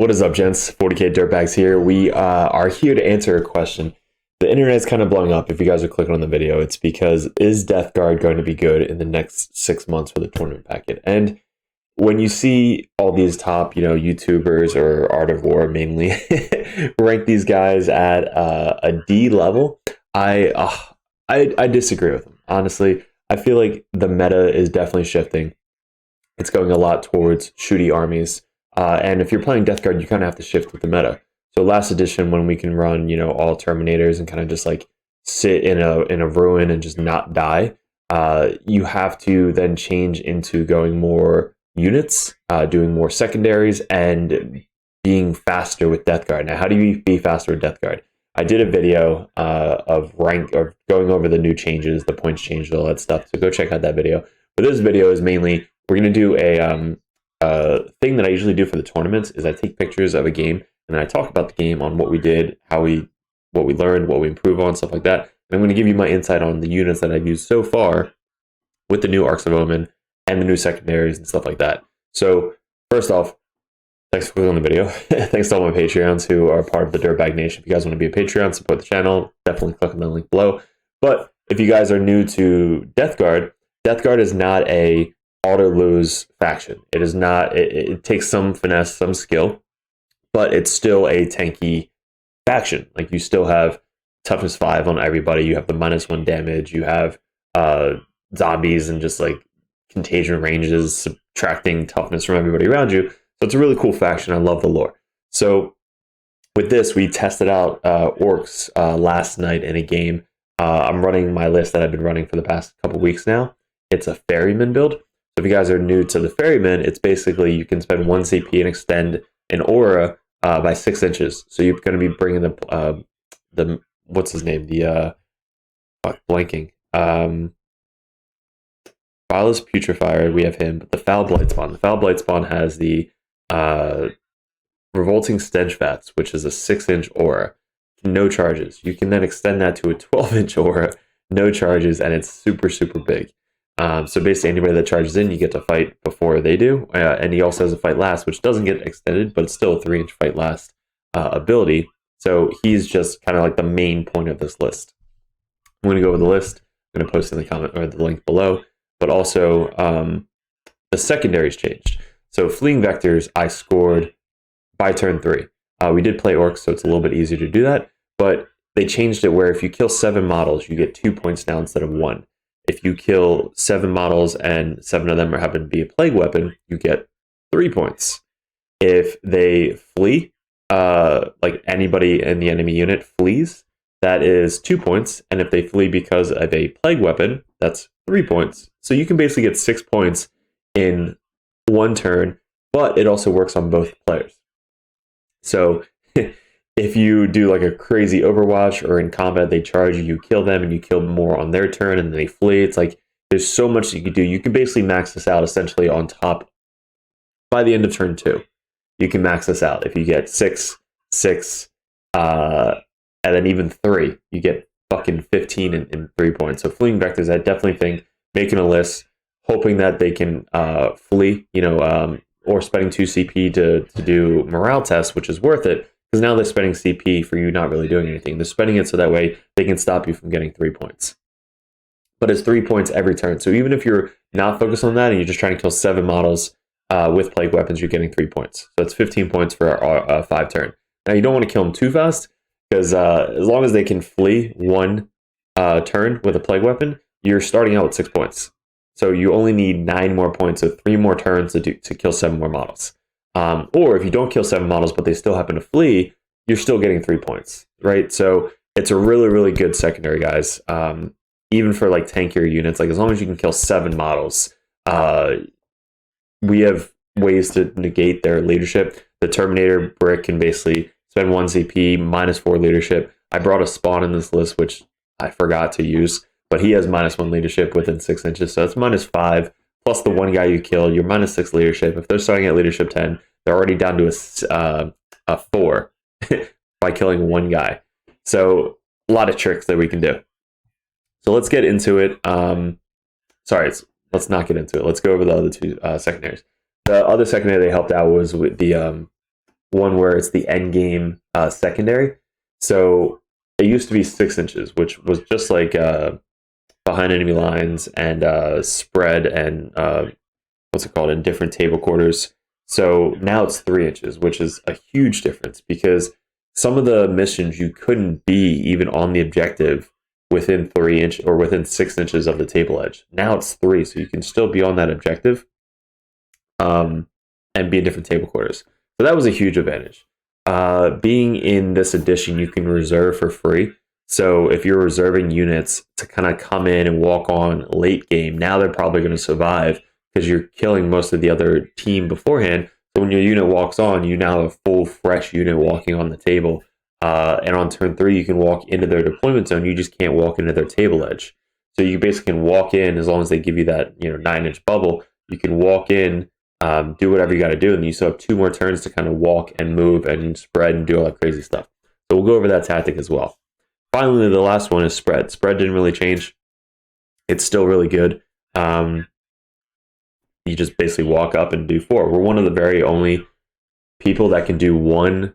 What is up, gents? 40k Dirtbags here. We are here to answer a question. The internet is kind of blowing up. If you guys are clicking on the video, it's because, is Death Guard going to be good in the next 6 months for the tournament packet? And when you see all these top, YouTubers or Art of War mainly rank these guys at a D level, I disagree with them. Honestly, I feel like the meta is definitely shifting. It's going a lot towards shooty armies. And if you're playing Death Guard, you kind of have to shift with the meta. So last edition, when we can run, all Terminators and kind of just like sit in a ruin and just not die, you have to then change into going more units, doing more secondaries, and being faster with Death Guard. Now, how do you be faster with Death Guard? I did a video of going over the new changes, the points changed, all that stuff. So go check out that video. But this video is mainly, we're going to do a thing that I usually do for the tournaments is I take pictures of a game and then I talk about the game, on what we did, what we learned, what we improve on, stuff like that. And I'm going to give you my insight on the units that I've used so far with the new Arks of Omen and the new secondaries and stuff like that. So first off, thanks for clicking on the video. Thanks to all my Patreons who are part of the Dirtbag Nation. If you guys want to be a Patreon, support the channel, definitely click on the link below. But if you guys are new to Death Guard is not a auto-lose faction. It is not, it takes some finesse, some skill, but it's still a tanky faction. Like, you still have toughness 5 on everybody, you have the -1 damage, you have zombies and just like contagion ranges, subtracting toughness from everybody around you. So it's a really cool faction. I love the lore. So with this, we tested out orcs last night in a game. I'm running my list that I've been running for the past couple weeks now. It's a ferryman build. So if you guys are new to the ferryman, it's basically you can spend 1 CP and extend an aura by 6 inches. So you're going to be bringing the what's his name? Blanking. Vilus Putrefier, we have him, but the Foul Blight Spawn. The Foul Blight Spawn has the Revolting Stench Vats, which is a 6-inch aura. No charges. You can then extend that to a 12-inch aura, no charges, and it's super, super big. So basically anybody that charges in, you get to fight before they do. And he also has a fight last, which doesn't get extended, but it's still a 3-inch fight last ability. So he's just kind of like the main point of this list. I'm going to go over the list. I'm going to post in the comment or the link below. But also the secondaries changed. So fleeing vectors, I scored by turn 3. We did play orcs, so it's a little bit easier to do that. But they changed it where if you kill 7 models, you get 2 points now instead of 1. If you kill 7 models and 7 of them happen to be a plague weapon, you get 3 points. If they flee, like anybody in the enemy unit flees, that is 2 points. And if they flee because of a plague weapon, that's 3 points. So you can basically get 6 points in 1 turn, but it also works on both players. So if you do like a crazy Overwatch or in combat, they charge you, you kill them, and you kill more on their turn, and then they flee. It's like there's so much you can do. You can basically max this out essentially on top by the end of turn 2. You can max this out. If you get 6, and then even 3, you get fucking 15 in 3 points. So fleeing vectors, I definitely think making a list, hoping that they can flee, or spending 2 CP to do morale tests, which is worth it. Because now they're spending CP for you not really doing anything. They're spending it so that way they can stop you from getting 3 points. But it's 3 points every turn. So even if you're not focused on that and you're just trying to kill 7 models with plague weapons, you're getting 3 points. So it's 15 points for a 5 turn. Now you don't want to kill them too fast, because as long as they can flee 1 turn with a plague weapon, you're starting out with 6 points. So you only need 9 more points, so 3 more turns to kill 7 more models. Or if you don't kill 7 models, but they still happen to flee, you're still getting 3 points, right? So it's a really, really good secondary, guys. Even for like tankier units, like as long as you can kill 7 models, we have ways to negate their leadership. The Terminator brick can basically spend 1 CP, -4 leadership. I brought a spawn in this list, which I forgot to use, but he has -1 leadership within 6 inches, so it's -5. Plus the 1 guy you kill, you're -6 leadership. If they're starting at leadership 10, they're already down to a 4 by killing 1 guy. So a lot of tricks that we can do. So let's get into it. Let's not get into it. Let's go over the other 2 secondaries. The other secondary they helped out was with the one where it's the end game secondary. So it used to be 6 inches, which was just like behind enemy lines and spread and what's it called, in different table quarters. So now it's 3 inches, which is a huge difference because some of the missions you couldn't be even on the objective within 3 inch or within 6 inches of the table edge. Now it's 3, so you can still be on that objective and be in different table quarters. So that was a huge advantage. Being in this edition, you can reserve for free. So if you're reserving units to kind of come in and walk on late game, now they're probably going to survive because you're killing most of the other team beforehand. So when your unit walks on, you now have a full, fresh unit walking on the table. And on turn 3, you can walk into their deployment zone. You just can't walk into their table edge. So you basically can walk in as long as they give you that 9-inch bubble. You can walk in, do whatever you got to do, and you still have 2 more turns to kind of walk and move and spread and do all that crazy stuff. So we'll go over that tactic as well. Finally, the last one is spread. Spread didn't really change. It's still really good. You just basically walk up and do 4. We're one of the very only people that can do 1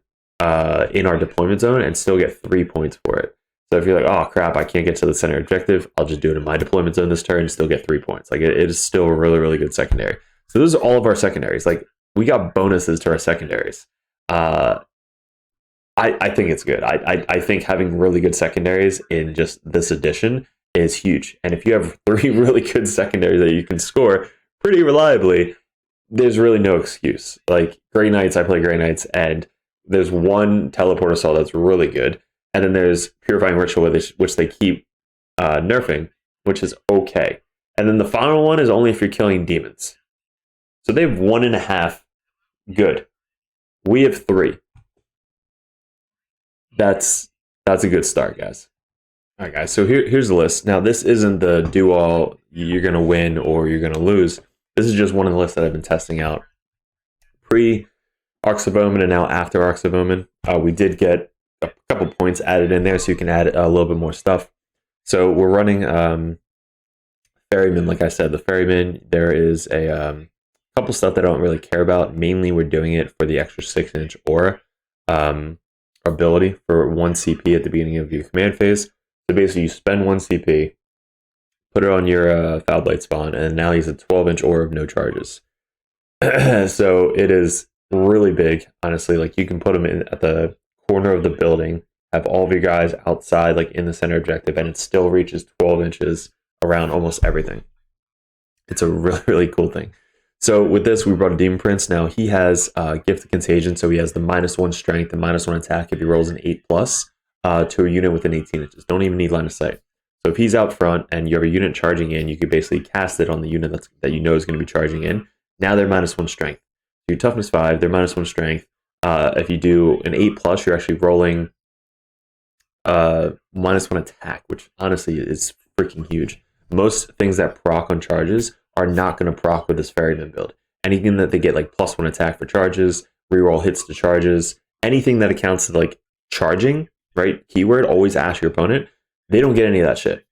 in our deployment zone and still get 3 points for it. So if you're like, oh crap, I can't get to the center objective, I'll just do it in my deployment zone this turn and still get 3 points. Like it is still a really, really good secondary. So those are all of our secondaries. Like we got bonuses to our secondaries. I think it's good. I think having really good secondaries in just this edition is huge. And if you have 3 really good secondaries that you can score pretty reliably, there's really no excuse. Like Grey Knights, I play Grey Knights, and there's 1 teleport assault that's really good. And then there's Purifying Ritual, which they keep nerfing, which is okay. And then the final one is only if you're killing demons. So they have 1.5 good. We have 3. That's a good start, guys. All right, guys. So here's the list. Now, this isn't the do all you're going to win or you're going to lose. This is just one of the lists that I've been testing out pre Arks of Omen and now after Arks of Omen. We did get a couple points added in there, so you can add a little bit more stuff. So we're running ferryman. Like I said, the ferryman. There is a couple stuff that I don't really care about. Mainly, we're doing it for the extra 6-inch aura ability for 1 CP at the beginning of your command phase. So basically, you spend 1 CP, put it on your Foul Blade spawn, and now he's a 12-inch aura of no charges. So it is really big, honestly. Like you can put him in at the corner of the building, have all of your guys outside, like in the center objective, and it still reaches 12 inches around almost everything. It's a really, really cool thing. So with this, we brought a Demon Prince. Now he has Gift of Contagion, so he has the -1 strength and -1 attack if he rolls an 8+ to a unit within 18 inches. Don't even need line of sight. So if he's out front and you have a unit charging in, you could basically cast it on the unit that you know is going to be charging in. Now they're -1 strength. Your toughness 5, they're -1 strength. If you do an 8+, you're actually rolling -1 attack, which honestly is freaking huge. Most things that proc on charges are not going to proc with this ferryman build. Anything that they get like +1 attack for charges, reroll hits to charges, anything that accounts to like charging, right? Keyword, always ask your opponent. They don't get any of that shit.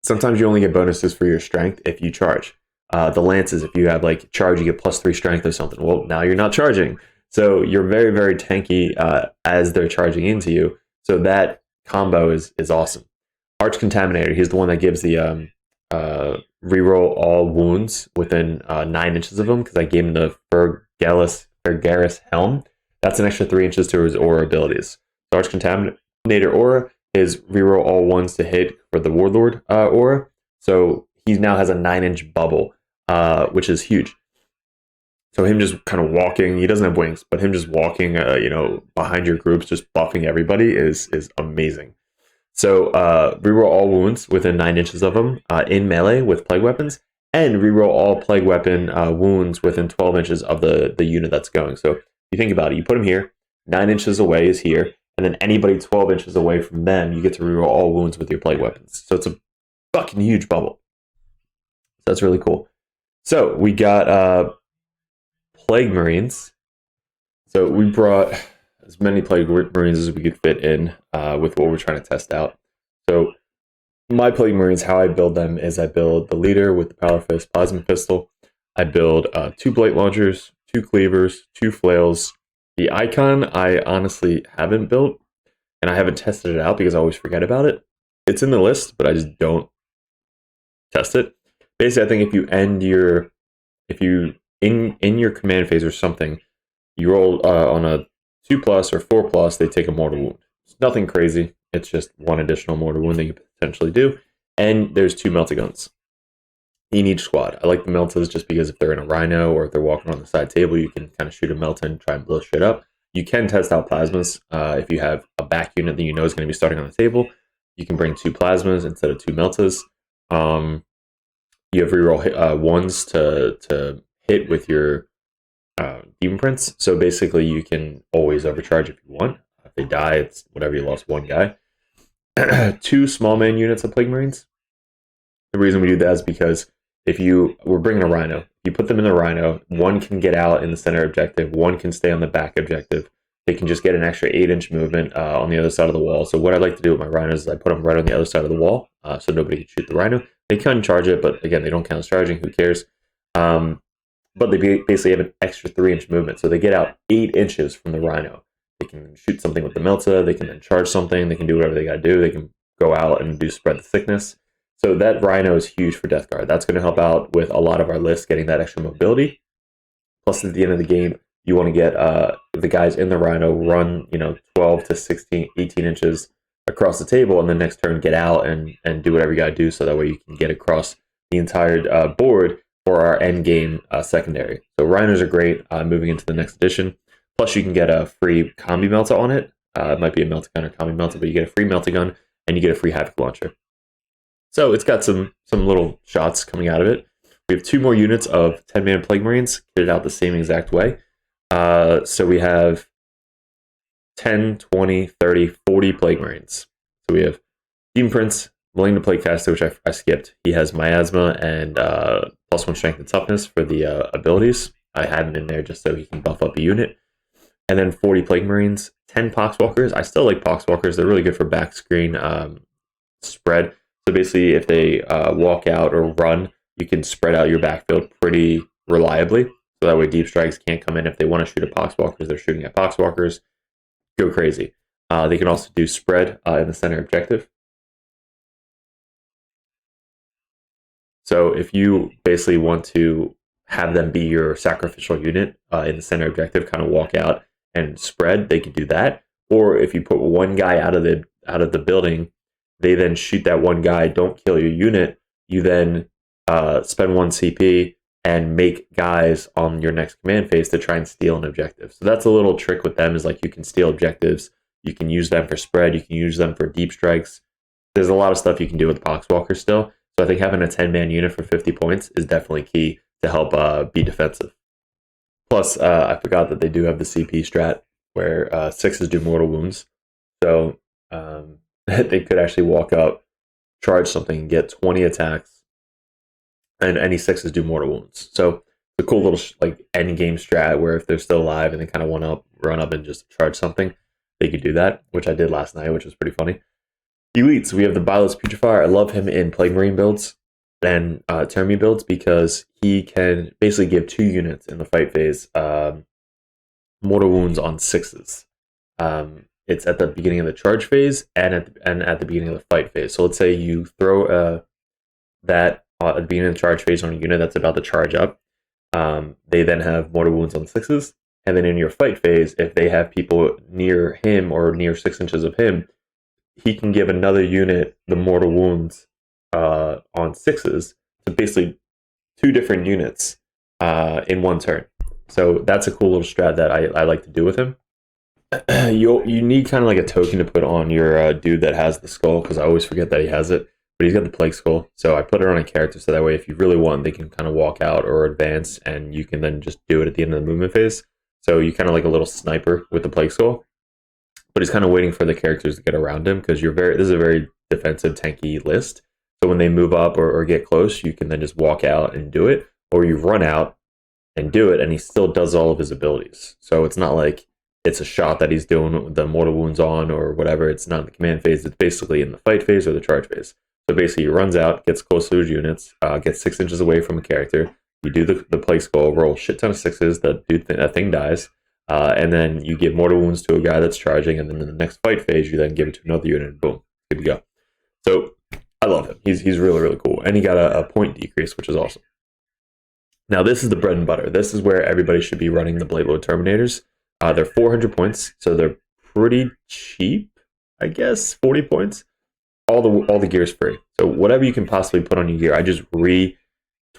Sometimes you only get bonuses for your strength if you charge. The lances, if you have like charge, you get +3 strength or something. Well, now you're not charging. So you're very, very tanky as they're charging into you. So that combo is awesome. Arch Contaminator, he's the one that gives the reroll all wounds within 9 inches of him, because I gave him the Fergaris Helm. That's an extra 3 inches to his aura abilities. So Arch Contaminator aura is reroll all ones to hit for the Warlord aura. So he now has a 9-inch bubble, which is huge. So him just kind of walking, he doesn't have wings, but him just walking, behind your groups, just buffing everybody is amazing. So reroll all wounds within 9 inches of him in melee with plague weapons, and reroll all plague weapon wounds within 12 inches of the unit that's going. So if you think about it, you put him here, 9 inches away is here, and then anybody 12 inches away from them, you get to reroll all wounds with your plague weapons. So it's a fucking huge bubble. So that's really cool. So we got Plague Marines. So we brought as many Plague Marines as we could fit in with what we're trying to test out. So my Plague Marines, how I build them is I build the leader with the Power Fist Plasma Pistol. I build 2 Blight Launchers, 2 Cleavers, 2 Flails, The icon I honestly haven't built, and I haven't tested it out because I always forget about it. It's in the list, but I just don't test it. Basically, I think if you in your command phase or something, you roll on a 2+ or 4+, they take a mortal wound. It's nothing crazy. It's just one additional mortal wound that you potentially do, and there's 2 melta guns in each squad. I like the meltas just because if they're in a rhino or if they're walking on the side table, you can kind of shoot a melta and try and blow shit up. You can test out plasmas if you have a back unit that you know is going to be starting on the table. You can bring 2 plasmas instead of 2 meltas. You have reroll ones to hit with your demon prince. So basically, you can always overcharge if you want. If they die, it's whatever, you lost 1 guy. 2 small man units of Plague Marines. The reason we do that is because we're bringing a rhino. You put them in the rhino, 1 can get out in the center objective, 1 can stay on the back objective. They can just get an extra 8-inch movement on the other side of the wall. So what I like to do with my rhinos is I put them right on the other side of the wall, so nobody can shoot the rhino. They can charge it, but again, they don't count as charging. Who cares? But they basically have an extra 3-inch movement, so they get out 8 inches from the rhino. They can shoot something with the melta. They can then charge something. They can do whatever they got to do. They can go out and do spread the thickness. So that rhino is huge for Death Guard. That's going to help out with a lot of our lists getting that extra mobility. Plus, at the end of the game, you want to get the guys in the rhino run 12 to 16, 18 inches across the table, and the next turn get out and do whatever you got to do, so that way you can get across the entire board for our end game secondary. So rhinos are great moving into the next edition. Plus, you can get a free combi melta on it. It might be a melta gun or combi melta, but you get a free melta gun and you get a free havoc launcher. So it's got some little shots coming out of it. We have 2 more units of 10-man Plague Marines kitted out the same exact way. So we have 10, 20, 30, 40 Plague Marines. So we have Demon Prince, Malignant Plaguecaster, which I skipped. He has miasma and +1 strength and toughness for the abilities. I had him in there just so he can buff up a unit. And then 40 Plague Marines, 10 Poxwalkers. I still like Poxwalkers. They're really good for back screen spread. So basically, if they walk out or run, you can spread out your backfield pretty reliably. So that way deep strikes can't come in. If they want to shoot at Poxwalkers, they're shooting at Poxwalkers. Go crazy. They can also do spread in the center objective. So if you basically want to have them be your sacrificial unit in the center objective, kind of walk out and spread, they can do that. Or if you put 1 guy out of the building, they then shoot that 1 guy, don't kill your unit, you then spend 1 CP and make guys on your next command phase to try and steal an objective. So that's a little trick with them, is like you can steal objectives, you can use them for spread, you can use them for deep strikes. There's a lot of stuff you can do with Poxwalker still. So I think having a 10-man unit for 50 points is definitely key to help be defensive. Plus, I forgot that they do have the CP strat where 6s do mortal wounds. So they could actually walk up, charge something, and get 20 attacks, and any 6s do mortal wounds. So it's a cool little end game strat where if they're still alive and they kind of want to run up and just charge something, they could do that, which I did last night, which was pretty funny. Elites, we have the Bilious Putrefier. I love him in Plague Marine builds and Termi builds because he can basically give 2 units in the fight phase mortal wounds on 6s. It's at the beginning of the charge phase and at the beginning of the fight phase. So let's say you throw that at the beginning of the charge phase on a unit that's about to charge up. They then have mortal wounds on 6s. And then in your fight phase, if they have people near him or near 6 inches of him, he can give another unit the mortal wounds on 6s. So basically 2 different units in 1 turn. So that's a cool little strat that I like to do with him. You need kind of like a token to put on your dude that has the skull, because I always forget that he has it. But he's got the plague skull, so I put it on a character so that way if you really want, they can kind of walk out or advance, and you can then just do it at the end of the movement phase. So you kind of like a little sniper with the plague skull. But he's kind of waiting for the characters to get around him, because this is a very defensive, tanky list. So when they move up or get close, you can then just walk out and do it, or you run out and do it, and he still does all of his abilities. So it's not like it's a shot that he's doing the mortal wounds on or whatever. It's not in the command phase. It's basically in the fight phase or the charge phase. So basically he runs out, gets close to his units, gets 6 inches away from a character. You do the plague skull, roll a shit ton of 6s, that thing dies. And then you give mortal wounds to a guy that's charging, and then in the next fight phase, you then give it to another unit, and boom, good to go. So I love him. He's really, really cool. And he got a point decrease, which is awesome. Now, this is the bread and butter. This is where everybody should be running the Blade Lord Terminators. They're 400 points, so they're pretty cheap, I guess, 40 points. All the gear is free. So whatever you can possibly put on your gear. I just retooled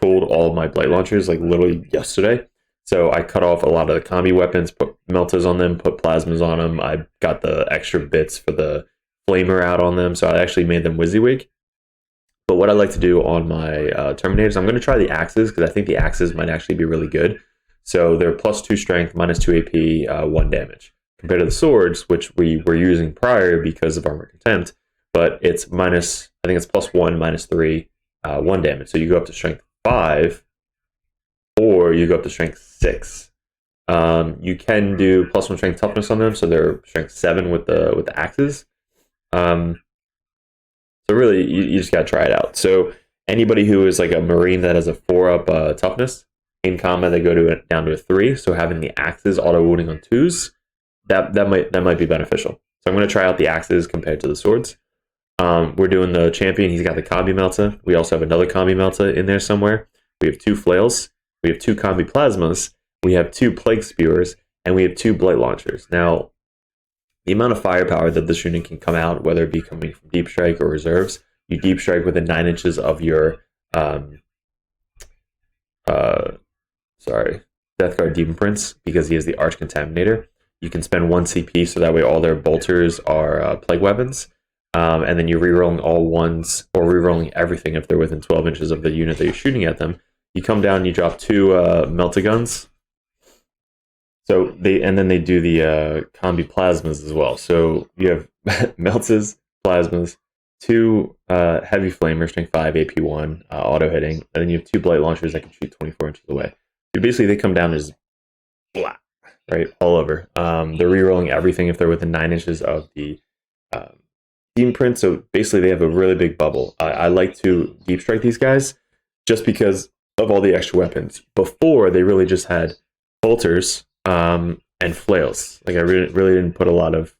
all of my Blight Launchers, like literally yesterday. So I cut off a lot of the combi weapons, put melters on them, put plasmas on them. I got the extra bits for the flamer out on them, so I actually made them WYSIWYG. But what I like to do on my Terminators, I'm going to try the axes, because I think the axes might actually be really good. So they're +2 strength, -2 AP, 1 damage. Compared to the swords, which we were using prior because of Armor Contempt, but it's minus, I think it's +1, -3, 1 damage. So you go up to strength 5, or you go up to strength 6. You can do +1 strength toughness on them, so they're strength 7 with the axes. So really, you just gotta try it out. So anybody who is like a Marine that has a 4-up toughness, in combat they go down to a 3. So having the axes auto wounding on 2s, that might be beneficial. So I'm gonna try out the axes compared to the swords. We're doing the champion. He's got the combi melta. We also have another combi melta in there somewhere. We have 2 flails. We have 2 combi plasmas. We have 2 plague spewers, and we have 2 blight launchers. Now, the amount of firepower that this unit can come out, whether it be coming from deep strike or reserves, you deep strike within 9 inches of your Death Guard Demon Prince, because he is the Arch Contaminator. You can spend 1 CP, so that way all their bolters are plague weapons. And then you're rerolling all 1s, or rerolling everything if they're within 12 inches of the unit that you're shooting at them. You come down and you drop 2 Meltaguns. So then they do the combi plasmas as well. So you have meltas, plasmas, 2 heavy flamers, strength 5, AP 1, auto hitting, and then you have 2 blight launchers that can shoot 24 inches away. So basically, they come down as blah, right, all over. They're rerolling everything if they're within 9 inches of the Demon Prince. So basically, they have a really big bubble. I like to deep strike these guys just because of all the extra weapons. Before, they really just had bolters and flails. Like I really didn't put a lot of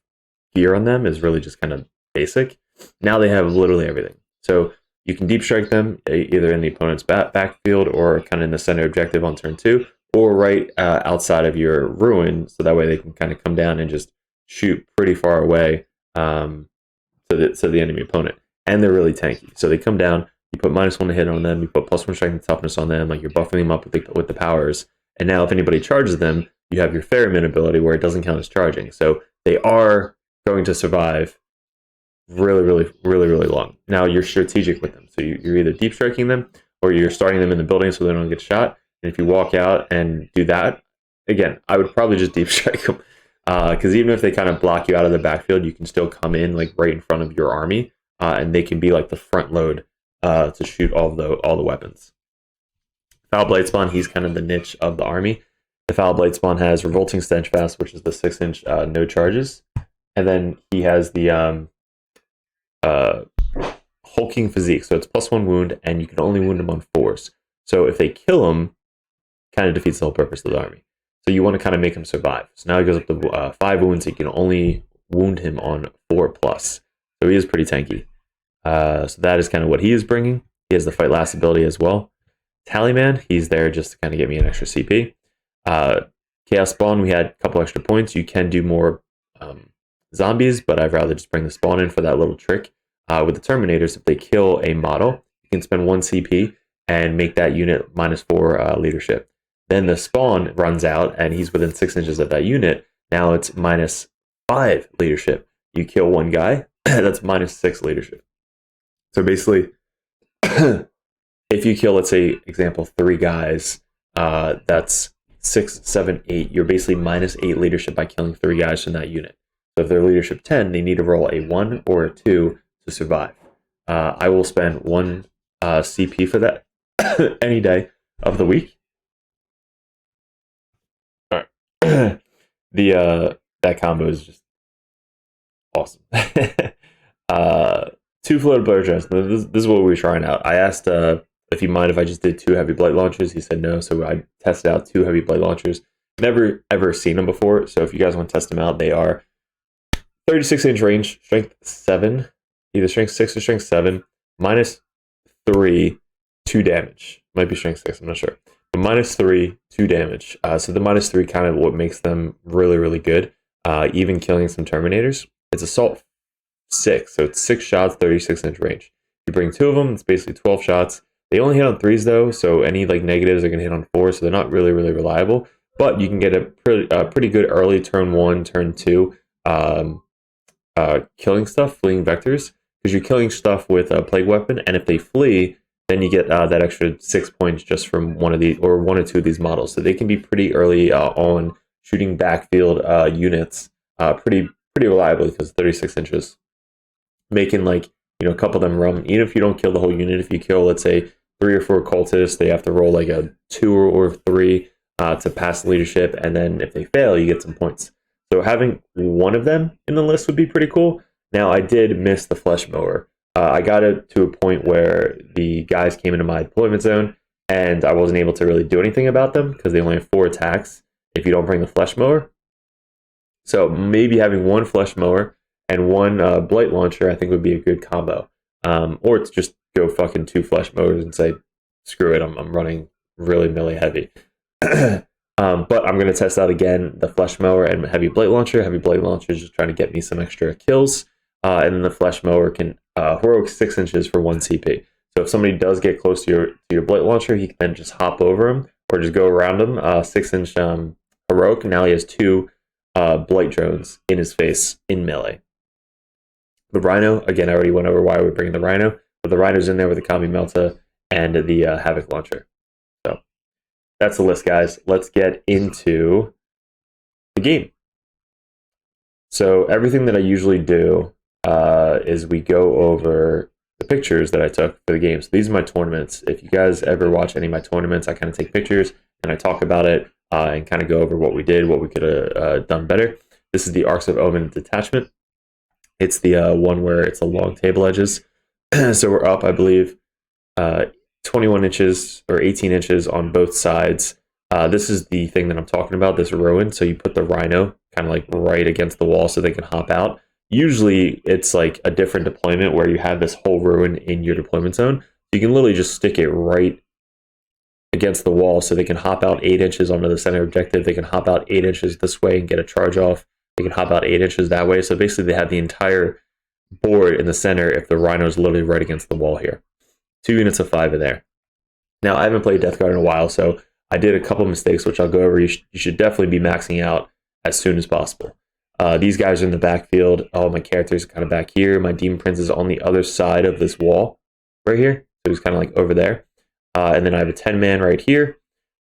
gear on them. It's really just kind of basic. Now they have literally everything. So you can deep strike them either in the opponent's backfield or kind of in the center objective on turn 2, or right outside of your ruin. So that way they can kind of come down and just shoot pretty far away to the enemy opponent. And they're really tanky. So they come down, you put -1 to hit on them, you put +1 strength and toughness on them, like you're buffing them up with the powers. And now if anybody charges them, you have your ferryman ability where it doesn't count as charging. So they are going to survive really long. Now you're strategic with them. So you're either deep striking them or you're starting them in the building so they don't get shot. And if you walk out and do that, again, I would probably just deep strike them. Because even if they kind of block you out of the backfield, you can still come in like right in front of your army. And they can be like the front load to shoot all the weapons. Foul Blade Spawn, he's kind of the niche of the army. The Foul Blade Spawn has Revolting Stench Fast, which is the 6-inch no charges. And then he has the Hulking Physique. So it's +1 wound, and you can only wound him on 4s. So if they kill him, kind of defeats the whole purpose of the army. So you want to kind of make him survive. So now he goes up to 5 wounds, so you can only wound him on 4+. So he is pretty tanky. So that is kind of what he is bringing. He has the Fight Last ability as well. Tallyman, he's there just to kind of get me an extra CP. Chaos Spawn, we had a couple extra points. You can do more zombies, but I'd rather just bring the Spawn in for that little trick. With the Terminators, if they kill a model, you can spend 1 CP and make that unit -4 leadership. Then the Spawn runs out, and he's within 6 inches of that unit. Now it's -5 leadership. You kill one guy, that's -6 leadership. So basically, if you kill, let's say, example, 3 guys, that's 6, 7, 8. You're basically -8 leadership by killing 3 guys from that unit. So if they're leadership 10, they need to roll a 1 or a 2 to survive. I will spend 1 CP for that any day of the week. All right. That combo is just awesome. 2 floated blare drones. This is what we were trying out. I asked if he mind if I just did 2 heavy blight launchers. He said no, so I tested out 2 heavy blight launchers. Never ever seen them before, so if you guys want to test them out, they are 36-inch range, strength 7, either strength 6 or strength 7, -3, 2 damage. Might be strength 6, I'm not sure. But -3, 2 damage. So the -3 kind of what makes them really, really good, even killing some Terminators. It's assault 6, so it's 6 shots, 36-inch range. You bring 2 of them, it's basically 12 shots. They only hit on 3s though, so any like negatives are going to hit on 4, so they're not really, really reliable. But you can get a pretty good early turn 1, turn 2 killing stuff, fleeing vectors, because you're killing stuff with a plague weapon, and if they flee, then you get that extra 6 points just from one of these or 1 or 2 of these models. So they can be pretty early on shooting backfield units, pretty reliably because 36 inches, making like a couple of them run. Even if you don't kill the whole unit, if you kill, let's say 3 or 4 cultists, they have to roll like a 2 or 3 to pass leadership, and then if they fail, you get some points. So having one of them in the list would be pretty cool. Now, I did miss the flesh mower. I got it to a point where the guys came into my deployment zone, and I wasn't able to really do anything about them because they only have 4 attacks if you don't bring the flesh mower. So maybe having 1 flesh mower and 1 blight launcher, I think would be a good combo. Or it's just go fucking 2 flesh mowers and say, screw it, I'm running really melee heavy. But I'm going to test out again the flesh mower and heavy blight launcher. Heavy blight launcher is just trying to get me some extra kills. And then the flesh mower can heroic 6 inches for 1 CP. So if somebody does get close to your blight launcher, he can then just hop over him or just go around him. 6-inch heroic. Now he has 2 blight drones in his face in melee. The Rhino, again, I already went over why we're bringing the Rhino, but the Rhino's in there with the Kami Melta and the Havoc launcher. So that's the list, guys. Let's get into the game. So everything that I usually do is we go over the pictures that I took for the game. So these are my tournaments. If you guys ever watch any of my tournaments, I kind of take pictures and I talk about it and kind of go over what we did, what we could have done better. This is the Arks of Omen detachment. It's the one where it's the long table edges. So we're up, I believe, 21 inches or 18 inches on both sides. This is the thing that I'm talking about, this ruin. So you put the Rhino kind of like right against the wall so they can hop out. Usually it's like a different deployment where you have this whole ruin in your deployment zone. You can literally just stick it right against the wall so they can hop out 8 inches onto the center objective. They can hop out 8 inches this way and get a charge off. They can hop out 8 inches that way. So basically they have the entire board in the center if the Rhino is literally right against the wall here. 2 units of 5 in there. Now, I haven't played Death Guard in a while, so I did a couple mistakes, which I'll go over. You should definitely be maxing out as soon as possible. These guys are in the backfield. All my characters are kind of back here. My Demon Prince is on the other side of this wall right here. So he's kind of like over there. And then I have a 10-man right here,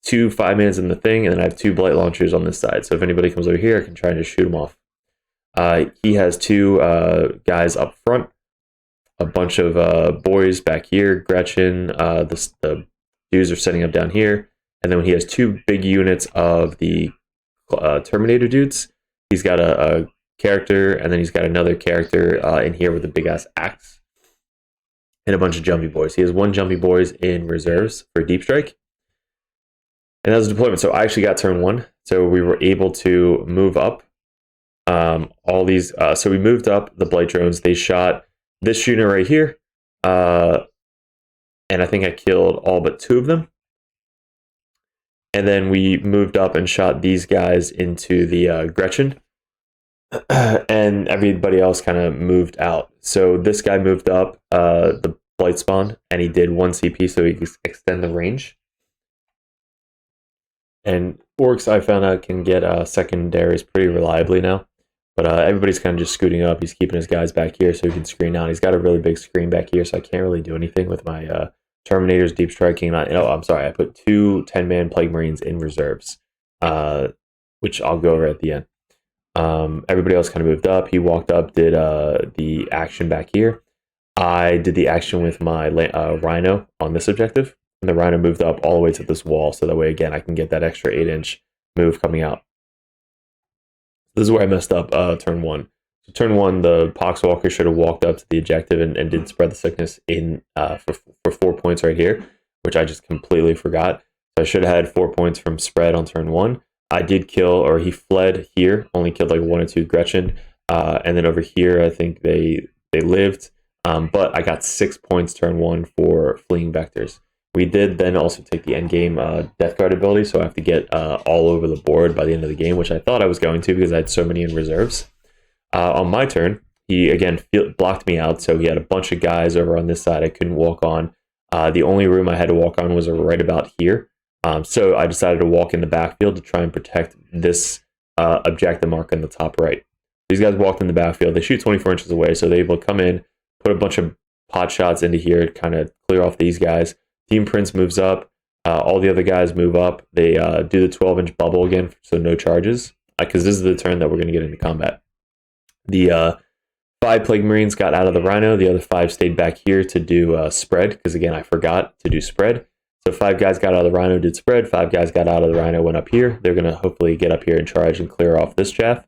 2 5-mans in the thing, and then I have 2 blight launchers on this side. So if anybody comes over here, I can try and just shoot them off. He has 2 guys up front, a bunch of boys back here. Gretchen, the dudes are setting up down here. And then he has 2 big units of the Terminator dudes. He's got a character, and then he's got another character in here with a big-ass axe. And a bunch of jumpy boys. He has 1 jumpy boys in reserves for deep strike. And that was a deployment. So I actually got turn 1. So we were able to move up all these. So we moved up the blight drones. They shot this unit right here. And I think I killed all but 2 of them. And then we moved up and shot these guys into the Gretchen. And everybody else kind of moved out. So this guy moved up the blight spawn, and he did 1 CP so he could extend the range. And orcs, I found out, can get secondaries pretty reliably now. But everybody's kind of just scooting up. He's keeping his guys back here so he can screen out. He's got a really big screen back here, so I can't really do anything with my Terminators deep striking. I'm sorry, I put 2 10-man Plague Marines in reserves, which I'll go over at the end. Everybody else kind of moved up. He walked up, did the action back here. I did the action with my Rhino on this objective, and the Rhino moved up all the way to this wall, so that way, again, I can get that extra 8-inch move coming out. This is where I messed up turn 1. So turn 1, the Poxwalker should have walked up to the objective and did spread the sickness in for 4 points right here, which I just completely forgot. So I should have had 4 points from spread on turn 1. I did kill, or he fled here, only killed like 1 or 2 Gretchen. And then over here, I think they lived. But I got 6 points turn 1 for fleeing vectors. We did then also take the endgame Death Guard ability, so I have to get all over the board by the end of the game, which I thought I was going to because I had so many in reserves. On my turn, he again blocked me out, so he had a bunch of guys over on this side I couldn't walk on. The only room I had to walk on was right about here. So I decided to walk in the backfield to try and protect this objective mark in the top right. These guys walked in the backfield. They shoot 24 inches away, so they're able to come in, put a bunch of pot shots into here to kind of clear off these guys. Team Prince moves up. All the other guys move up. They do the 12-inch bubble again, so no charges, because this is the turn that we're going to get into combat. The 5 Plague Marines got out of the Rhino. The other 5 stayed back here to do spread, because again, I forgot to do spread. So 5 guys got out of the Rhino, did spread. 5 guys got out of the Rhino, went up here. They're going to hopefully get up here and charge and clear off this chaff.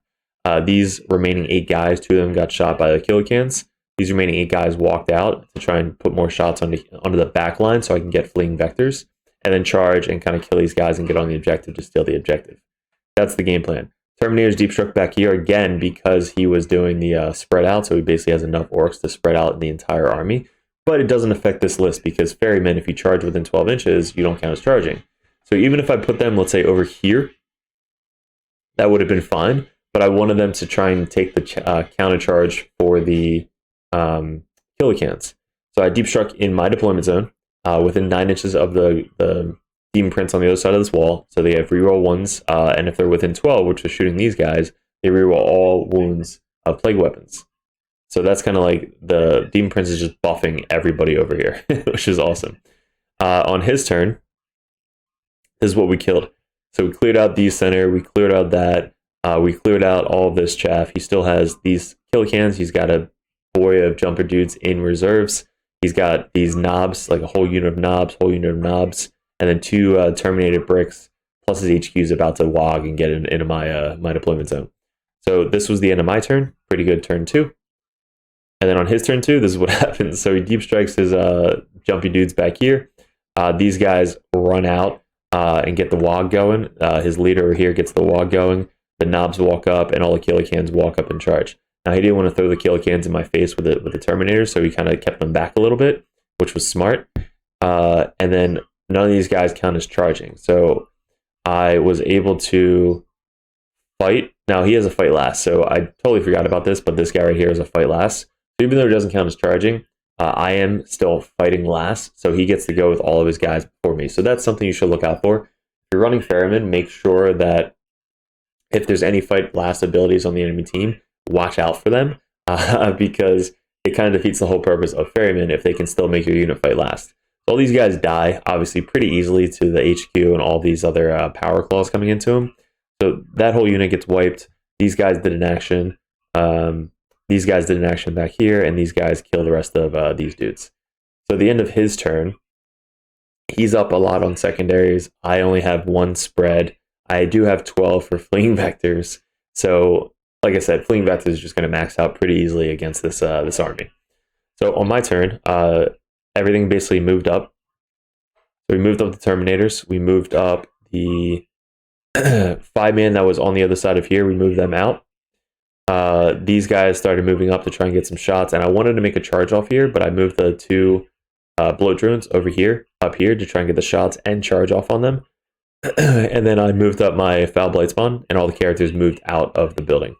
These remaining 8 guys, 2 of them got shot by the Killicans. These remaining 8 guys walked out to try and put more shots onto the back line so I can get fleeing vectors, and then charge and kind of kill these guys and get on the objective to steal the objective. That's the game plan. Terminator's deep struck back here again because he was doing the spread out, so he basically has enough orcs to spread out in the entire army. But it doesn't affect this list because ferrymen, if you charge within 12 inches, you don't count as charging. So even if I put them, let's say, over here, that would have been fine. But I wanted them to try and take the counter charge for the Killicans. So I deep struck in my deployment zone within 9 inches of the Demon Prince on the other side of this wall. So they have reroll 1s, and if they're within 12, which was shooting these guys, they reroll all wounds of plague weapons. So that's kind of like the Demon Prince is just buffing everybody over here, which is awesome. On his turn, this is what we killed. So we cleared out these center, we cleared out that, we cleared out all of this chaff. He still has these Killicans. He's got a boy of jumper dudes in reserves. He's got these knobs, like a whole unit of knobs, and then 2 Terminator bricks, plus his HQ is about to wog and get into my my deployment zone. So this was the end of my turn. Pretty good turn 2. And then on his turn 2, this is what happens. So he deep strikes his jumpy dudes back here. These guys run out and get the wog going. His leader over here gets the wog going. The knobs walk up, and all the Killicans walk up and charge. Now, he didn't want to throw the Killicans in my face with the Terminator, so he kind of kept them back a little bit, which was smart. And then none of these guys count as charging. So I was able to fight. Now, he has a fight last, so I totally forgot about this, but this guy right here is a fight last. So even though it doesn't count as charging, I am still fighting last, so he gets to go with all of his guys before me. So that's something you should look out for. If you're running Ferryman, make sure that if there's any fight last abilities on the enemy team, watch out for them, because it kind of defeats the whole purpose of Ferryman if they can still make your unit fight last. So all these guys die, obviously, pretty easily to the HQ and all these other power claws coming into them. So that whole unit gets wiped. These guys did an action. These guys did an action back here, and these guys kill the rest of these dudes. So at the end of his turn, he's up a lot on secondaries. I only have 1 spread. I do have 12 for fleeing vectors. So, like I said, fleeing vectors is just going to max out pretty easily against this army. So on my turn, everything basically moved up. So we moved up the Terminators. We moved up the 5-man that was on the other side of here. We moved them out. These guys started moving up to try and get some shots, and I wanted to make a charge off here, but I moved the 2 bloat drones over here, up here, to try and get the shots and charge off on them. And then I moved up my Foul Blight Spawn, and all the characters moved out of the building.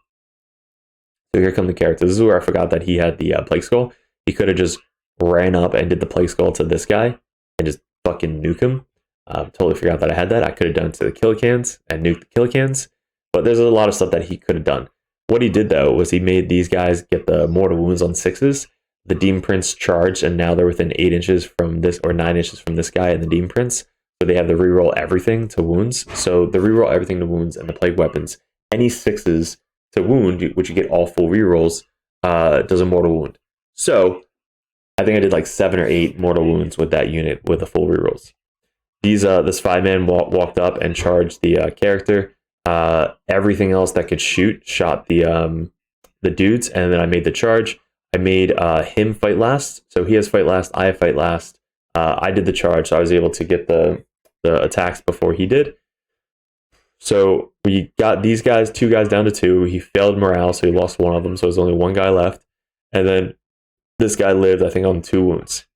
So here come the characters. This is where I forgot that he had the Plague Skull. He could have just ran up and did the Plague Skull to this guy and just fucking nuke him. Totally forgot that I had that. I could have done it to the Killicans and nuked the Killicans, but there's a lot of stuff that he could have done. What he did, though, was he made these guys get the mortal wounds on 6s. The Demon Prince charged, and now they're within 8 inches from this, or 9 inches from this guy and the Demon Prince. So they have to reroll everything to wounds. So the reroll everything to wounds and the plague weapons. Any 6s to wound, which you get all full rerolls, does a mortal wound. So I think I did like 7 or 8 mortal wounds with that unit with the full rerolls. These this 5-man walked up and charged the character. Everything else that could shoot shot the dudes, and then I made the charge. I made him fight last, so he has fight last. I have fight last. I did the charge, so I was able to get the attacks before he did. So we got these guys, 2 guys down to 2. He failed morale, so he lost one of them. So there's only 1 guy left. And then this guy lived, I think, on 2 wounds.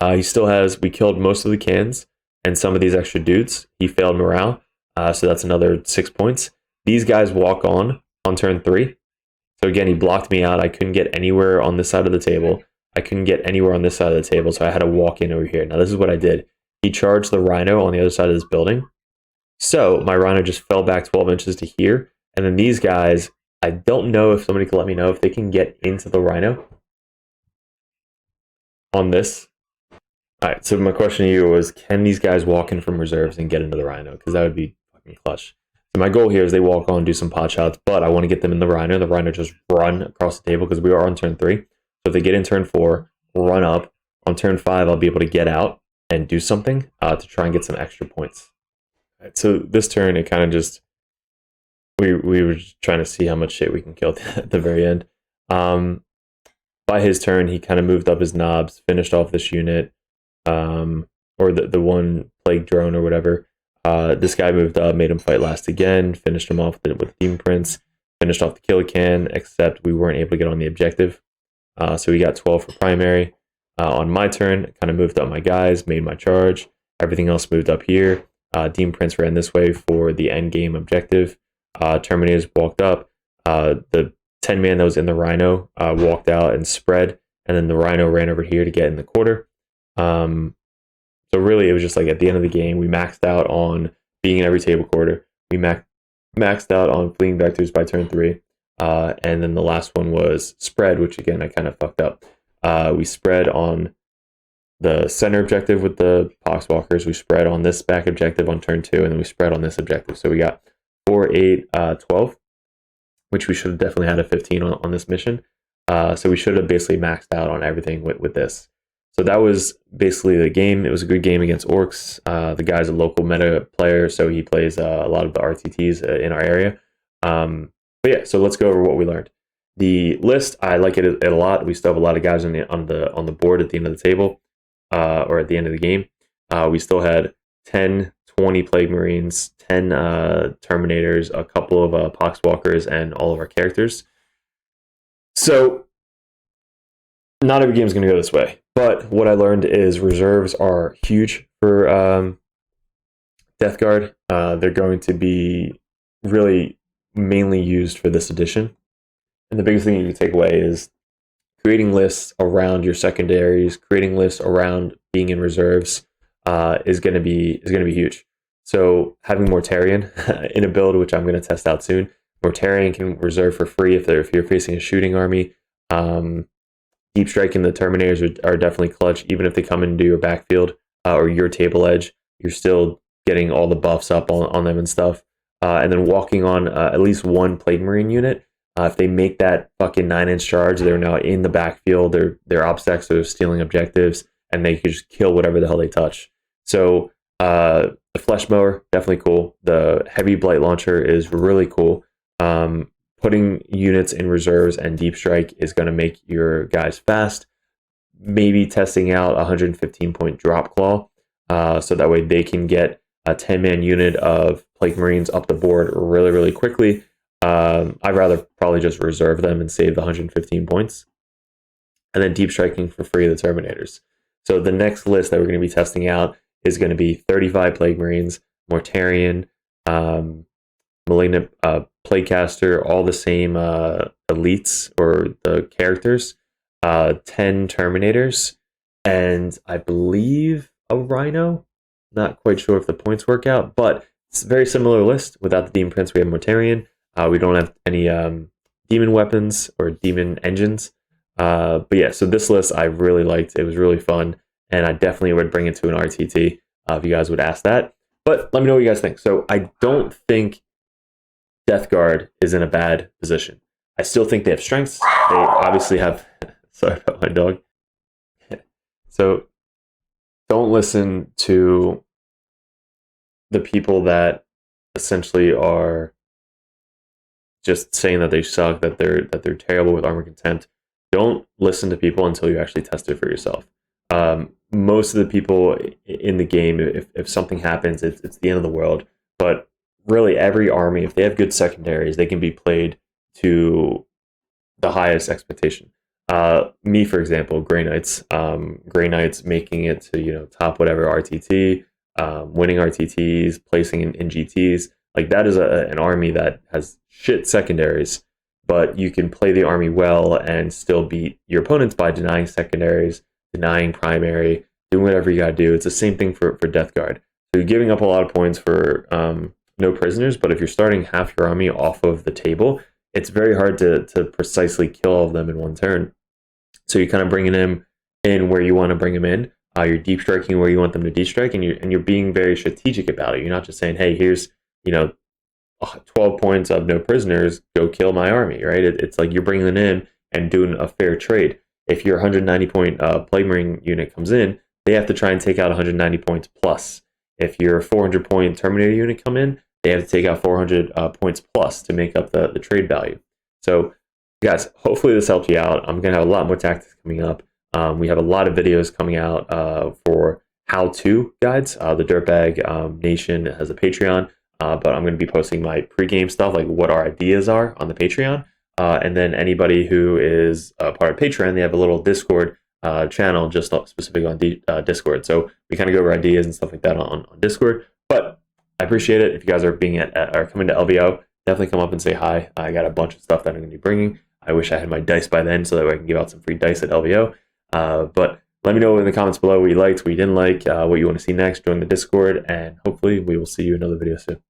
He still has, we killed most of the cans and some of these extra dudes. He failed morale, so that's another 6 points. These guys walk on turn 3. So again, he blocked me out. I couldn't get anywhere on this side of the table. I couldn't get anywhere on this side of the table, so I had to walk in over here. Now this is what I did. He charged the rhino on the other side of this building. So my rhino just fell back 12 inches to here. And then these guys, I don't know if somebody can let me know if they can get into the rhino on this. All right, so my question to you was, can these guys walk in from reserves and get into the rhino? Because that would be fucking clutch. So my goal here is they walk on, do some pot shots, but I want to get them in the rhino. The rhino just run across the table because we are on turn 3. So if they get in turn 4, run up. On turn 5, I'll be able to get out and do something to try and get some extra points. All right, so this turn, it kind of just, we were just trying to see how much shit we can kill at the very end. By his turn, he kind of moved up his knobs, finished off this unit. Or the one plague drone or whatever. This guy moved up, made him fight last again, finished him off with Demon Prince, finished off the kill can, except we weren't able to get on the objective. So we got 12 for primary. On my turn, kind of moved up my guys, made my charge. Everything else moved up here. Demon Prince ran this way for the end game objective. Terminators walked up. The 10-man that was in the rhino walked out and spread, and then the rhino ran over here to get in the quarter. So really it was just like at the end of the game, we maxed out on being in every table quarter. We maxed out on fleeing vectors by turn 3. And then the last one was spread, which again, I kind of fucked up. We spread on the center objective with the poxwalkers. We spread on this back objective on turn 2, and then we spread on this objective. So we got 4, 8, 12, which we should have definitely had a 15 on this mission. So we should have basically maxed out on everything with this. So that was basically the game. It was a good game against Orcs. The guy's a local meta player, so he plays a lot of the RTTs in our area. But yeah, so let's go over what we learned. The list, I like it a lot. We still have a lot of guys on the board at the end of the table, or at the end of the game. We still had 10, 20 Plague Marines, 10 Terminators, a couple of Poxwalkers, and all of our characters. So not every game is going to go this way. But what I learned is reserves are huge for Death Guard. They're going to be really mainly used for this edition. And the biggest thing you can take away is creating lists around your secondaries, creating lists around being in reserves is going to be huge. So having Mortarion in a build, which I'm going to test out soon, Mortarion can reserve for free if you're facing a shooting army. Deep striking the Terminators are definitely clutch. Even if they come into your backfield or your table edge, you're still getting all the buffs up on them and stuff. And then walking on at least one Plague Marine unit. If they make that fucking 9-inch charge, they're now in the backfield. They're obstacles, so they're stealing objectives, and they can just kill whatever the hell they touch. So the Flesh Mower, definitely cool. The Heavy Blight Launcher is really cool. Putting units in reserves and deep strike is going to make your guys fast. Maybe testing out 115-point drop claw, so that way they can get a 10-man unit of Plague Marines up the board really, really quickly. I'd rather probably just reserve them and save the 115 points. And then deep striking for free of the Terminators. So the next list that we're going to be testing out is going to be 35 Plague Marines, Mortarion, Malignant Plaguecaster, all the same elites or the characters, 10 Terminators, and I believe a Rhino. Not quite sure if the points work out, but it's a very similar list. Without the Demon Prince, we have Mortarion. We don't have any demon weapons or demon engines. But yeah, so this list I really liked. It was really fun, and I definitely would bring it to an RTT if you guys would ask that. But let me know what you guys think. So I don't think Death Guard is in a bad position. I still think they have strengths. They obviously have... Sorry about my dog. So don't listen to the people that essentially are just saying that they suck, that they're terrible with Armor Contempt. Don't listen to people until you actually test it for yourself. Most of the people in the game, if something happens, it's the end of the world. but really every army, if they have good secondaries, they can be played to the highest expectation. Me, for example, Grey Knights. Grey Knights making it to top whatever RTT, winning RTTs, placing in GTs. Like that is an army that has shit secondaries, but you can play the army well and still beat your opponents by denying secondaries, denying primary, doing whatever you gotta do. It's the same thing for Death Guard. So you're giving up a lot of points for no prisoners, but if you're starting half your army off of the table, it's very hard to precisely kill all of them in one turn. So you're kind of bringing them in where you want to bring them in. You're deep striking where you want them to deep strike, and you're being very strategic about it. You're not just saying, "Hey, here's 12 points of no prisoners, go kill my army," right? It's like you're bringing them in and doing a fair trade. If your 190 point Plague Marine unit comes in, they have to try and take out 190 points plus. If your 400 point Terminator unit come in, they have to take out 400 points plus to make up the trade value. So, guys, hopefully this helped you out. I'm going to have a lot more tactics coming up. We have a lot of videos coming out for how-to guides. The Dirtbag Nation has a Patreon, but I'm going to be posting my pregame stuff, like what our ideas are on the Patreon. And then anybody who is part of Patreon, they have a little Discord channel just specific on Discord. So we kind of go over ideas and stuff like that on Discord. But I appreciate it. If you guys are are coming to LVO, definitely come up and say hi. I got a bunch of stuff that I'm going to be bringing. I wish I had my dice by then so that I can give out some free dice at LVO. But let me know in the comments below what you liked, what you didn't like, what you want to see next. Join the Discord, and hopefully we will see you in another video soon.